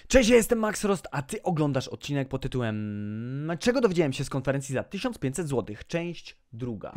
Cześć, ja jestem Max Rost, a ty oglądasz odcinek pod tytułem Czego dowiedziałem się z konferencji za 1500 zł, część druga.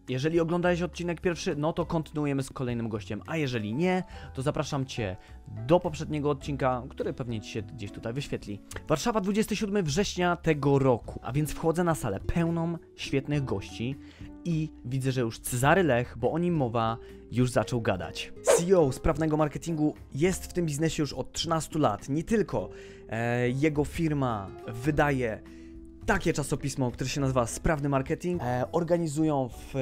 Jeżeli oglądałeś odcinek pierwszy, no to kontynuujemy z kolejnym gościem, a jeżeli nie, to zapraszam Cię do poprzedniego odcinka, który pewnie Ci się gdzieś tutaj wyświetli. Warszawa, 27 września tego roku, a więc wchodzę na salę pełną świetnych gości i widzę, że już Cezary Lech, bo o nim mowa, już zaczął gadać. CEO sprawnego marketingu jest w tym biznesie już od 13 lat, nie tylko jego firma wydaje takie czasopismo, które się nazywa Sprawny Marketing. Organizują w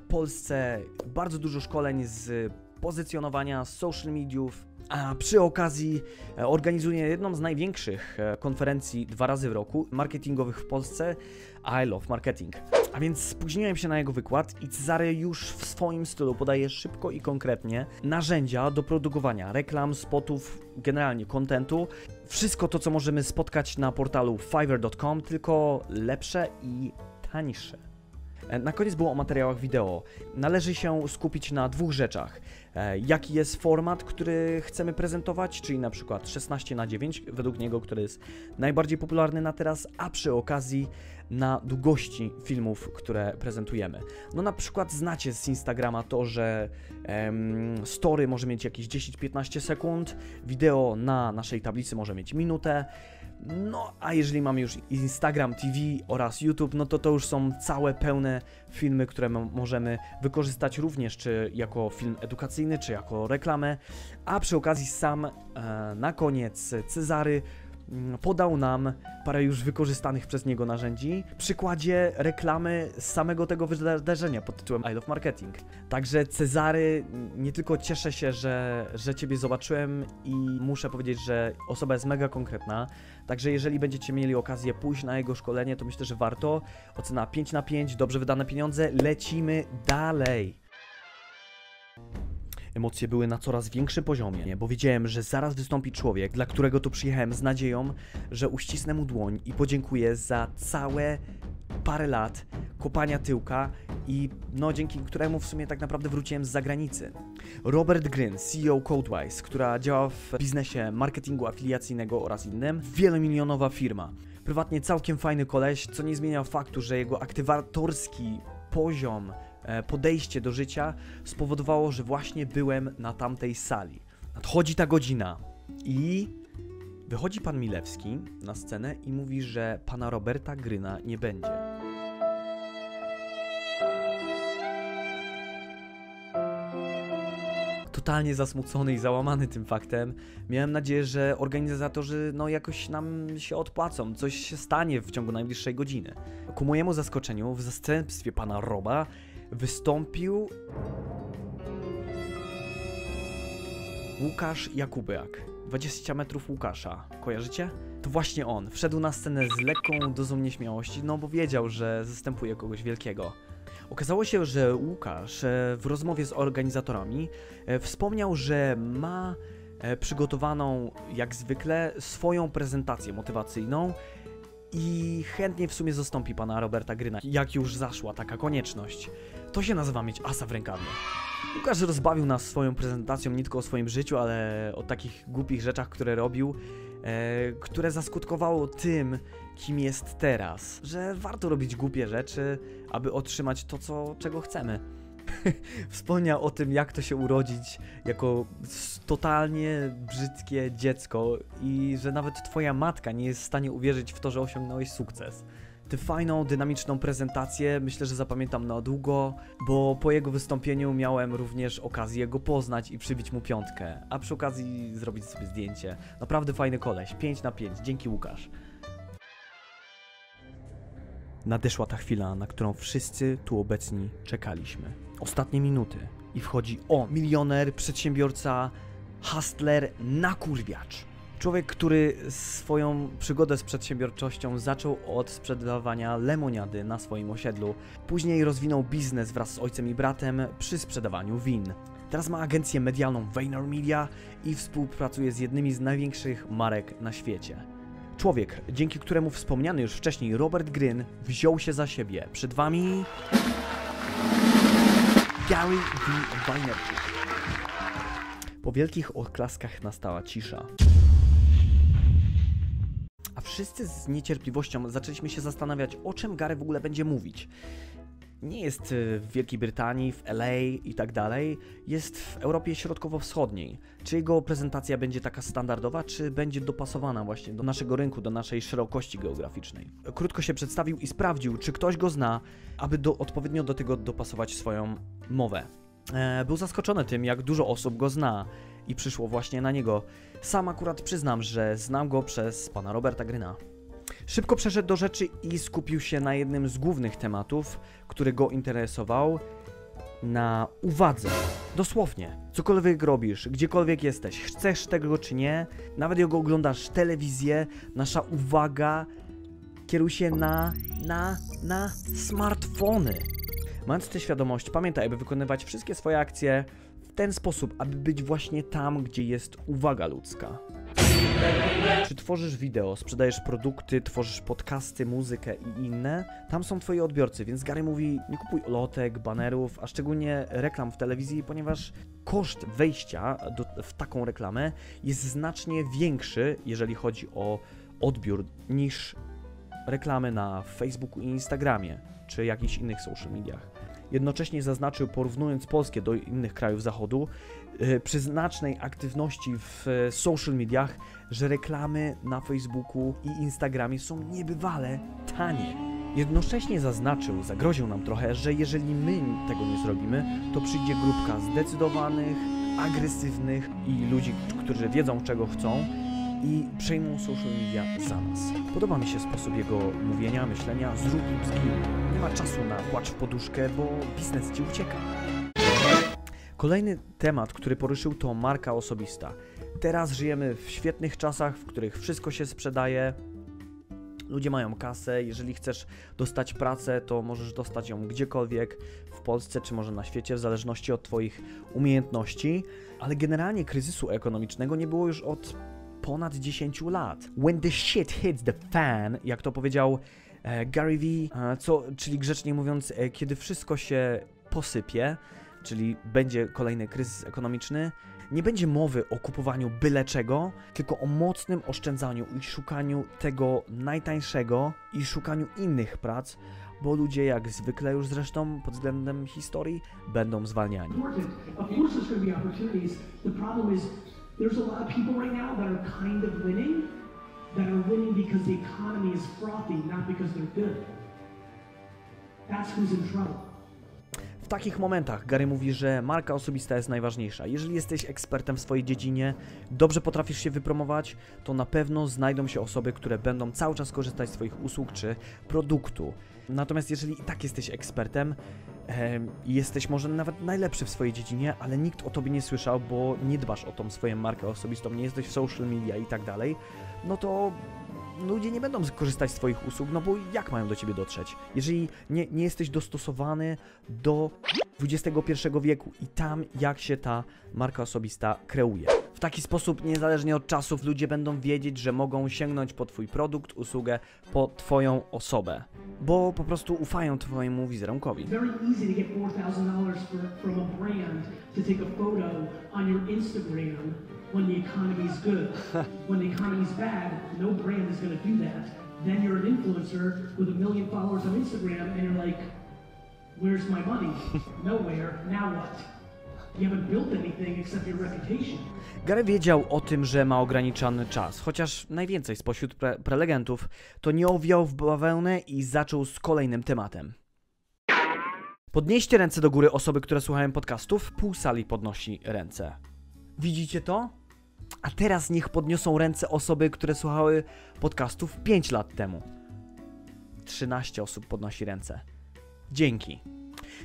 Polsce bardzo dużo szkoleń z pozycjonowania, z social mediów, a przy okazji organizuje jedną z największych konferencji 2 razy w roku marketingowych w Polsce, I Love Marketing. A więc spóźniłem się na jego wykład i Cezary już w swoim stylu podaje szybko i konkretnie narzędzia do produkowania reklam, spotów, generalnie contentu. Wszystko to, co możemy spotkać na portalu Fiverr.com, tylko lepsze i tańsze. Na koniec było o materiałach wideo. Należy się skupić na 2 rzeczach. Jaki jest format, który chcemy prezentować, czyli na przykład 16:9, według niego, który jest najbardziej popularny na teraz, a przy okazji na długości filmów, które prezentujemy. No na przykład znacie z Instagrama to, że story może mieć jakieś 10-15 sekund, wideo na naszej tablicy może mieć minutę. No, a jeżeli mamy już Instagram TV oraz YouTube, no to już są całe pełne filmy, które możemy wykorzystać również czy jako film edukacyjny, czy jako reklamę. A przy okazji sam na koniec Cezary podał nam parę już wykorzystanych przez niego narzędzi w przykładzie reklamy z samego tego wydarzenia pod tytułem I Love Marketing. Także Cezary, nie tylko cieszę się, że Ciebie zobaczyłem i muszę powiedzieć, że osoba jest mega konkretna. Także jeżeli będziecie mieli okazję pójść na jego szkolenie, to myślę, że warto. Ocena 5/5, dobrze wydane pieniądze, lecimy dalej. Emocje były na coraz większym poziomie, bo wiedziałem, że zaraz wystąpi człowiek, dla którego tu przyjechałem z nadzieją, że uścisnę mu dłoń i podziękuję za całe parę lat kopania tyłka i dzięki któremu w sumie tak naprawdę wróciłem z zagranicy. Robert Gryn, CEO Codewise, która działa w biznesie marketingu afiliacyjnego oraz innym, wielomilionowa firma. Prywatnie całkiem fajny koleś, co nie zmienia faktu, że jego aktywatorski poziom, podejście do życia spowodowało, że właśnie byłem na tamtej sali. Nadchodzi ta godzina i wychodzi pan Milewski na scenę i mówi, że pana Roberta Gryna nie będzie. Totalnie zasmucony i załamany tym faktem. Miałem nadzieję, że organizatorzy jakoś nam się odpłacą, coś się stanie w ciągu najbliższej godziny. Ku mojemu zaskoczeniu, w zastępstwie pana Roba wystąpił Łukasz Jakubiak. 20 metrów Łukasza. Kojarzycie? To właśnie on. Wszedł na scenę z lekką dozą nieśmiałości, bo wiedział, że zastępuje kogoś wielkiego. Okazało się, że Łukasz w rozmowie z organizatorami wspomniał, że ma przygotowaną jak zwykle swoją prezentację motywacyjną i chętnie w sumie zastąpi pana Roberta Gryna, jak już zaszła taka konieczność. To się nazywa mieć asa w rękawie. Łukasz rozbawił nas swoją prezentacją nie tylko o swoim życiu, ale o takich głupich rzeczach, które robił, które zaskutkowało tym, kim jest teraz. Że warto robić głupie rzeczy, aby otrzymać to, czego chcemy. Wspomniał o tym, jak to się urodzić jako totalnie brzydkie dziecko i że nawet twoja matka nie jest w stanie uwierzyć w to, że osiągnąłeś sukces. Tę fajną, dynamiczną prezentację myślę, że zapamiętam na długo, bo po jego wystąpieniu miałem również okazję go poznać i przybić mu 5, a przy okazji zrobić sobie zdjęcie. Naprawdę fajny koleś, 5/5, dzięki Łukasz. Nadeszła ta chwila, na którą wszyscy tu obecni czekaliśmy. Ostatnie minuty i wchodzi milioner, przedsiębiorca, hustler, nakurwiacz. Człowiek, który swoją przygodę z przedsiębiorczością zaczął od sprzedawania lemoniady na swoim osiedlu. Później rozwinął biznes wraz z ojcem i bratem przy sprzedawaniu win. Teraz ma agencję medialną VaynerMedia i współpracuje z jednymi z największych marek na świecie. Człowiek, dzięki któremu wspomniany już wcześniej Robert Greene wziął się za siebie. Przed wami Gary V. Vaynerchuk. Po wielkich oklaskach nastała cisza. A wszyscy z niecierpliwością zaczęliśmy się zastanawiać, o czym Gary w ogóle będzie mówić. Nie jest w Wielkiej Brytanii, w LA i tak dalej, jest w Europie Środkowo-Wschodniej. Czy jego prezentacja będzie taka standardowa, czy będzie dopasowana właśnie do naszego rynku, do naszej szerokości geograficznej? Krótko się przedstawił i sprawdził, czy ktoś go zna, aby odpowiednio do tego dopasować swoją mowę. Był zaskoczony tym, jak dużo osób go zna i przyszło właśnie na niego. Sam akurat przyznam, że znam go przez pana Roberta Greene'a. Szybko przeszedł do rzeczy i skupił się na jednym z głównych tematów, który go interesował, na uwadze. Dosłownie. Cokolwiek robisz, gdziekolwiek jesteś, chcesz tego czy nie, nawet jak oglądasz telewizję, nasza uwaga kieruje się na smartfony. Mając tę świadomość, pamiętaj, aby wykonywać wszystkie swoje akcje w ten sposób, aby być właśnie tam, gdzie jest uwaga ludzka. Czy tworzysz wideo, sprzedajesz produkty, tworzysz podcasty, muzykę i inne? Tam są twoi odbiorcy, więc Gary mówi, nie kupuj ulotek, banerów, a szczególnie reklam w telewizji, ponieważ koszt wejścia w taką reklamę jest znacznie większy, jeżeli chodzi o odbiór, niż reklamy na Facebooku i Instagramie, czy jakichś innych social mediach. Jednocześnie zaznaczył, porównując Polskę do innych krajów zachodu, przy znacznej aktywności w social mediach, że reklamy na Facebooku i Instagramie są niebywale tanie. Jednocześnie zaznaczył, zagroził nam trochę, że jeżeli my tego nie zrobimy, to przyjdzie grupka zdecydowanych, agresywnych i ludzi, którzy wiedzą, czego chcą i przejmą social media za nas. Podoba mi się sposób jego mówienia, myślenia, zrób lub zginuj. Nie ma czasu na płacz w poduszkę, bo biznes ci ucieka. Kolejny temat, który poruszył, to marka osobista. Teraz żyjemy w świetnych czasach, w których wszystko się sprzedaje. Ludzie mają kasę, jeżeli chcesz dostać pracę, to możesz dostać ją gdziekolwiek, w Polsce czy może na świecie, w zależności od twoich umiejętności. Ale generalnie kryzysu ekonomicznego nie było już od ponad 10 lat. When the shit hits the fan, jak to powiedział Gary V, czyli grzecznie mówiąc, kiedy wszystko się posypie, czyli będzie kolejny kryzys ekonomiczny, nie będzie mowy o kupowaniu byle czego, tylko o mocnym oszczędzaniu i szukaniu tego najtańszego i szukaniu innych prac, bo ludzie jak zwykle już zresztą pod względem historii będą zwalniani. There's a lot of people right now that are kind of winning, because the economy is frothy, not because they're good. That's who's in trouble. W takich momentach Gary mówi, że marka osobista jest najważniejsza. Jeżeli jesteś ekspertem w swojej dziedzinie, dobrze potrafisz się wypromować, to na pewno znajdą się osoby, które będą cały czas korzystać z twoich usług czy produktu. Natomiast jeżeli i tak jesteś ekspertem, jesteś może nawet najlepszy w swojej dziedzinie, ale nikt o tobie nie słyszał, bo nie dbasz o tą swoją markę osobistą, nie jesteś w social media i tak dalej, no to ludzie nie będą korzystać z twoich usług, no bo jak mają do ciebie dotrzeć? Jeżeli nie jesteś dostosowany do XXI wieku i tam, jak się ta marka osobista kreuje. W taki sposób, niezależnie od czasów, ludzie będą wiedzieć, że mogą sięgnąć po twój produkt, usługę, po twoją osobę, bo po prostu ufają twojemu wizerunkowi. Very easy to get $4,000 from a brand to take a photo on your Instagram when the economy is good. When the economy is bad, no brand is going to do that. Then you're an influencer with 1 million followers on Instagram and you're like, where's my money? Nowhere. Now what? You haven't built anything except your reputation. Gary wiedział o tym, że ma ograniczony czas, chociaż najwięcej spośród prelegentów to nie owijał w bawełnę i zaczął z kolejnym tematem. Podnieście ręce do góry osoby, które słuchają podcastów. Pół sali podnosi ręce. Widzicie to? A teraz niech podniosą ręce osoby, które słuchały podcastów 5 lat temu. 13 osób podnosi ręce. Dzięki.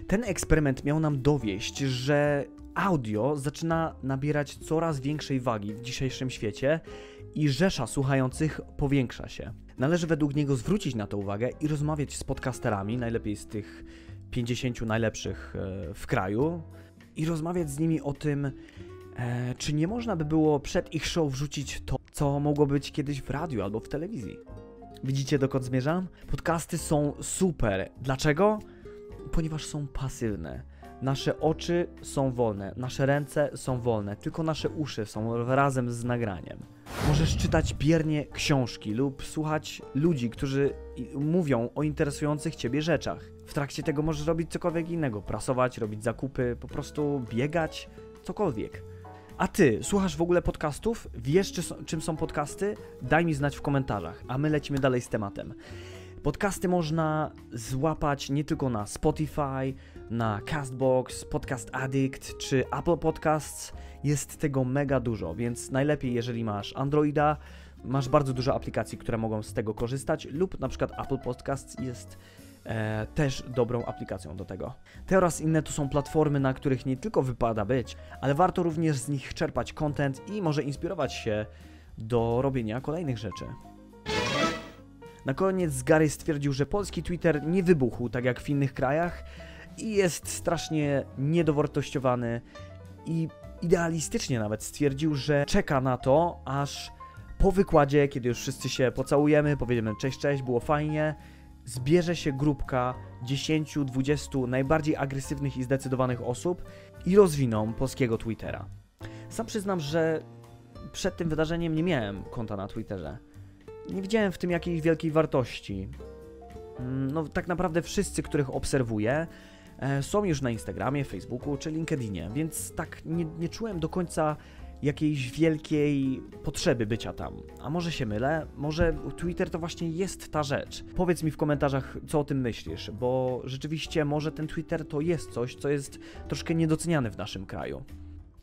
Ten eksperyment miał nam dowieść, że audio zaczyna nabierać coraz większej wagi w dzisiejszym świecie i rzesza słuchających powiększa się. Należy według niego zwrócić na to uwagę i rozmawiać z podcasterami, najlepiej z tych 50 najlepszych w kraju, i rozmawiać z nimi o tym, czy nie można by było przed ich show wrzucić to, co mogło być kiedyś w radiu albo w telewizji. Widzicie, dokąd zmierzam? Podcasty są super. Dlaczego? Ponieważ są pasywne. Nasze oczy są wolne, nasze ręce są wolne, tylko nasze uszy są razem z nagraniem. Możesz czytać biernie książki lub słuchać ludzi, którzy mówią o interesujących Ciebie rzeczach. W trakcie tego możesz robić cokolwiek innego, prasować, robić zakupy, po prostu biegać, cokolwiek. A Ty, słuchasz w ogóle podcastów? Wiesz, czym są podcasty? Daj mi znać w komentarzach, a my lecimy dalej z tematem. Podcasty można złapać nie tylko na Spotify, na Castbox, Podcast Addict czy Apple Podcasts. Jest tego mega dużo, więc najlepiej, jeżeli masz Androida, masz bardzo dużo aplikacji, które mogą z tego korzystać, lub na przykład Apple Podcasts jest też dobrą aplikacją do tego. Te oraz inne to są platformy, na których nie tylko wypada być, ale warto również z nich czerpać content i może inspirować się do robienia kolejnych rzeczy. Na koniec Gary stwierdził, że polski Twitter nie wybuchł tak jak w innych krajach i jest strasznie niedowartościowany i idealistycznie nawet stwierdził, że czeka na to, aż po wykładzie, kiedy już wszyscy się pocałujemy, powiemy cześć, cześć, było fajnie, zbierze się grupka 10-20 najbardziej agresywnych i zdecydowanych osób i rozwiną polskiego Twittera. Sam przyznam, że przed tym wydarzeniem nie miałem konta na Twitterze. Nie widziałem w tym jakiejś wielkiej wartości. No tak naprawdę wszyscy, których obserwuję, są już na Instagramie, Facebooku czy LinkedInie, więc tak nie czułem do końca jakiejś wielkiej potrzeby bycia tam. A może się mylę? Może Twitter to właśnie jest ta rzecz? Powiedz mi w komentarzach, co o tym myślisz, bo rzeczywiście może ten Twitter to jest coś, co jest troszkę niedoceniane w naszym kraju.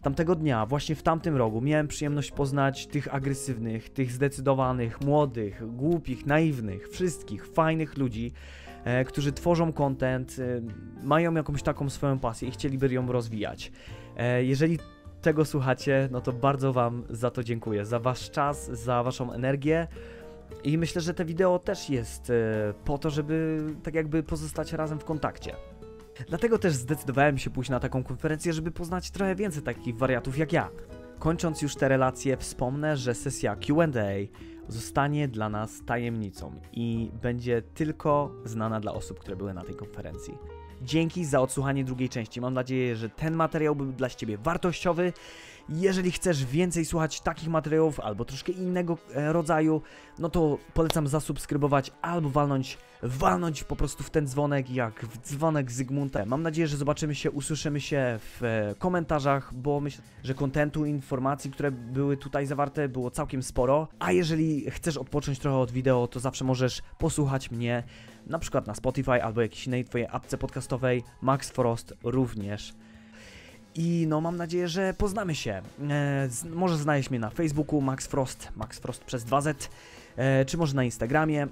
Tamtego dnia, właśnie w tamtym roku, miałem przyjemność poznać tych agresywnych, tych zdecydowanych, młodych, głupich, naiwnych, wszystkich fajnych ludzi, którzy tworzą content, mają jakąś taką swoją pasję i chcieliby ją rozwijać. Jeżeli tego słuchacie, no to bardzo Wam za to dziękuję, za Wasz czas, za Waszą energię i myślę, że te wideo też jest po to, żeby tak jakby pozostać razem w kontakcie. Dlatego też zdecydowałem się pójść na taką konferencję, żeby poznać trochę więcej takich wariatów jak ja. Kończąc już te relacje, wspomnę, że sesja Q&A zostanie dla nas tajemnicą i będzie tylko znana dla osób, które były na tej konferencji. Dzięki za odsłuchanie drugiej części. Mam nadzieję, że ten materiał był dla Ciebie wartościowy. Jeżeli chcesz więcej słuchać takich materiałów albo troszkę innego rodzaju, no to polecam zasubskrybować albo walnąć po prostu w ten dzwonek jak w dzwonek Zygmunta. Mam nadzieję, że zobaczymy się, usłyszymy się w komentarzach, bo myślę, że kontentu, informacji, które były tutaj zawarte, było całkiem sporo. A jeżeli chcesz odpocząć trochę od wideo, to zawsze możesz posłuchać mnie na przykład na Spotify albo jakiejś innej Twojej apce podcastowej. Max Frost również. I no mam nadzieję, że poznamy się. Może znajdziesz mnie na Facebooku Max Frost przez 2Z, czy może na Instagramie.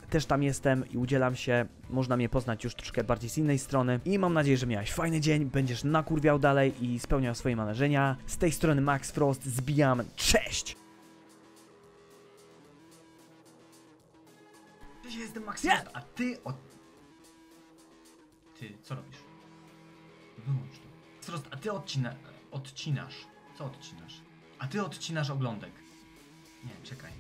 Też tam jestem i udzielam się. Można mnie poznać już troszkę bardziej z innej strony. I mam nadzieję, że miałeś fajny dzień, będziesz nakurwiał dalej i spełniał swoje marzenia. Z tej strony Max Frost, zbijam. Cześć! Cześć, jestem Max Frost, a ty... Ty, co robisz? Wyłącz to. Frost, a ty odcinasz. Co odcinasz? A ty odcinasz oglądek. Nie, czekaj.